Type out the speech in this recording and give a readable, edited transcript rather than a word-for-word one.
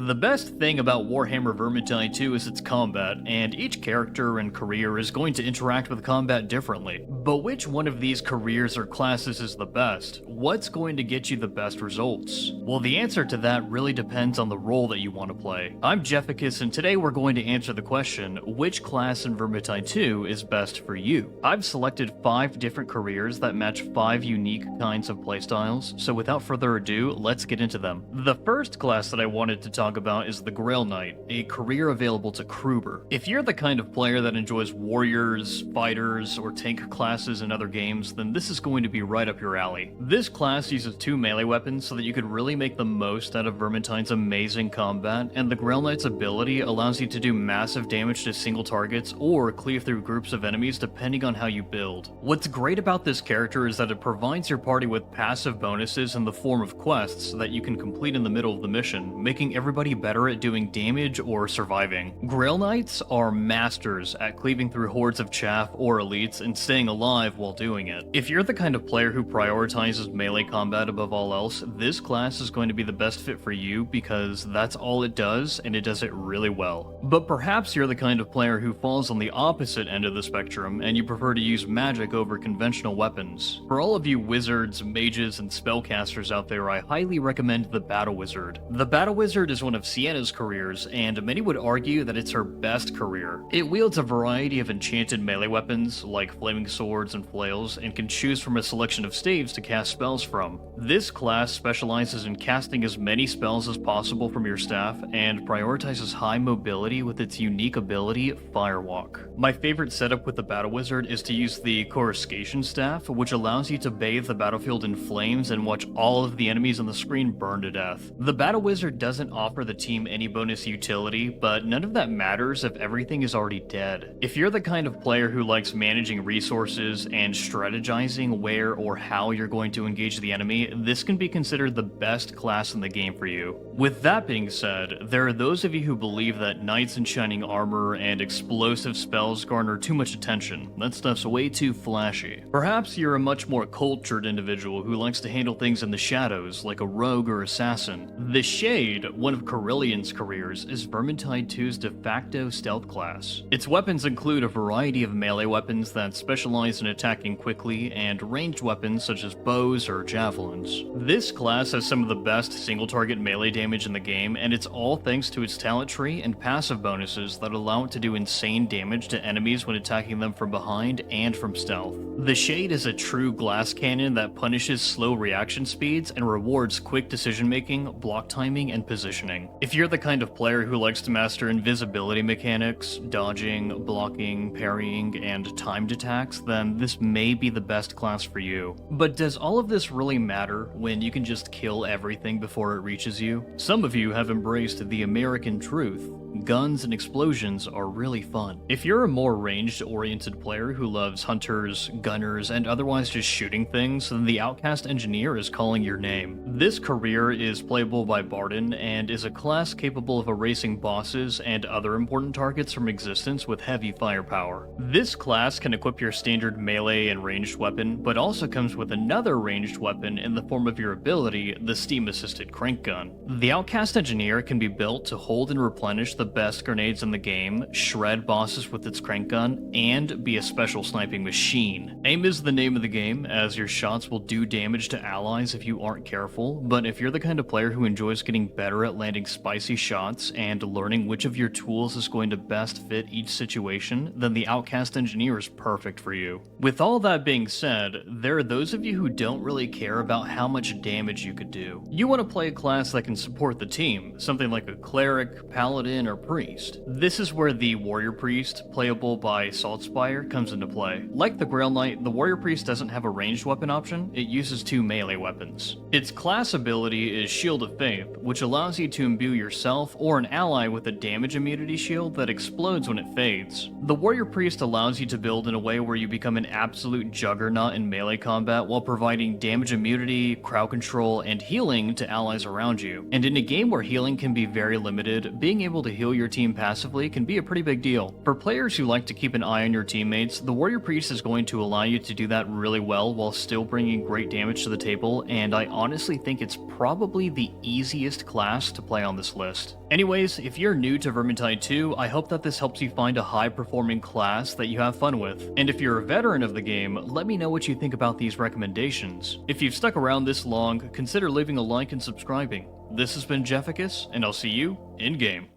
The best thing about Warhammer Vermintide 2 is its combat, and each character and career is going to interact with combat differently. But which one of these careers or classes is the best? What's going to get you the best results? Well, the answer to that really depends on the role that you want to play. I'm Jeficus, and today we're going to answer the question, which class in Vermintide 2 is best for you? I've selected 5 different careers that match 5 unique kinds of playstyles, so without further ado, let's get into them. The first class that I wanted to talk about is the Gril Knight, a career available to Kruber. If you're the kind of player that enjoys warriors, fighters, or tank classes in other games, then this is going to be right up your alley. This class uses 2 melee weapons so that you could really make the most out of Vermintide's amazing combat, and the Gril Knight's ability allows you to do massive damage to single targets or cleave through groups of enemies depending on how you build. What's great about this character is that it provides your party with passive bonuses in the form of quests that you can complete in the middle of the mission, making everybody better at doing damage or surviving. Gril Knights are masters at cleaving through hordes of chaff or elites and staying alive while doing it. If you're the kind of player who prioritizes melee combat above all else, this class is going to be the best fit for you because that's all it does and it does it really well. But perhaps you're the kind of player who falls on the opposite end of the spectrum and you prefer to use magic over conventional weapons. For all of you wizards, mages, and spellcasters out there, I highly recommend the Battle Wizard. The Battle Wizard is one of Sienna's careers, and many would argue that it's her best career. It wields a variety of enchanted melee weapons, like flaming swords and flails, and can choose from a selection of staves to cast spells from. This class specializes in casting as many spells as possible from your staff, and prioritizes high mobility with its unique ability, Firewalk. My favorite setup with the Battle Wizard is to use the Coruscation Staff, which allows you to bathe the battlefield in flames and watch all of the enemies on the screen burn to death. The Battle Wizard doesn't offer the team any bonus utility, but none of that matters if everything is already dead. If you're the kind of player who likes managing resources and strategizing where or how you're going to engage the enemy, this can be considered the best class in the game for you. With that being said, there are those of you who believe that knights in shining armor and explosive spells garner too much attention. That stuff's way too flashy. Perhaps you're a much more cultured individual who likes to handle things in the shadows, like a rogue or assassin. The Shade, one of Corellian's careers, is Vermintide 2's de facto stealth class. Its weapons include a variety of melee weapons that specialize in attacking quickly, and ranged weapons such as bows or javelins. This class has some of the best single-target melee damage in the game, and it's all thanks to its talent tree and passive bonuses that allow it to do insane damage to enemies when attacking them from behind and from stealth. The Shade is a true glass cannon that punishes slow reaction speeds and rewards quick decision-making, block timing, and positioning. If you're the kind of player who likes to master invisibility mechanics, dodging, blocking, parrying, and timed attacks, then this may be the best class for you. But does all of this really matter when you can just kill everything before it reaches you? Some of you have embraced the American truth. Guns and explosions are really fun. If you're a more ranged-oriented player who loves hunters, gunners, and otherwise just shooting things, then the Outcast Engineer is calling your name. This career is playable by Barden and is a class capable of erasing bosses and other important targets from existence with heavy firepower. This class can equip your standard melee and ranged weapon, but also comes with another ranged weapon in the form of your ability, the Steam-Assisted Crank Gun. The Outcast Engineer can be built to hold and replenish the best grenades in the game, shred bosses with its crank gun, and be a special sniping machine. Aim is the name of the game, as your shots will do damage to allies if you aren't careful, but if you're the kind of player who enjoys getting better at landing spicy shots and learning which of your tools is going to best fit each situation, then the Outcast Engineer is perfect for you. With all that being said, there are those of you who don't really care about how much damage you could do. You want to play a class that can support the team, something like a cleric, paladin, or priest. This is where the Warrior Priest, playable by Saltspire, comes into play. Like the Gril Knight, the Warrior Priest doesn't have a ranged weapon option, it uses 2 melee weapons. Its class ability is Shield of Faith, which allows you to imbue yourself or an ally with a damage immunity shield that explodes when it fades. The Warrior Priest allows you to build in a way where you become an absolute juggernaut in melee combat while providing damage immunity, crowd control, and healing to allies around you. And in a game where healing can be very limited, being able to heal your team passively can be a pretty big deal. For players who like to keep an eye on your teammates, the Warrior Priest is going to allow you to do that really well while still bringing great damage to the table, and I honestly think it's probably the easiest class to play on this list. Anyways, if you're new to Vermintide 2, I hope that this helps you find a high-performing class that you have fun with. And if you're a veteran of the game, let me know what you think about these recommendations. If you've stuck around this long, consider leaving a like and subscribing. This has been Jeficus, and I'll see you in-game.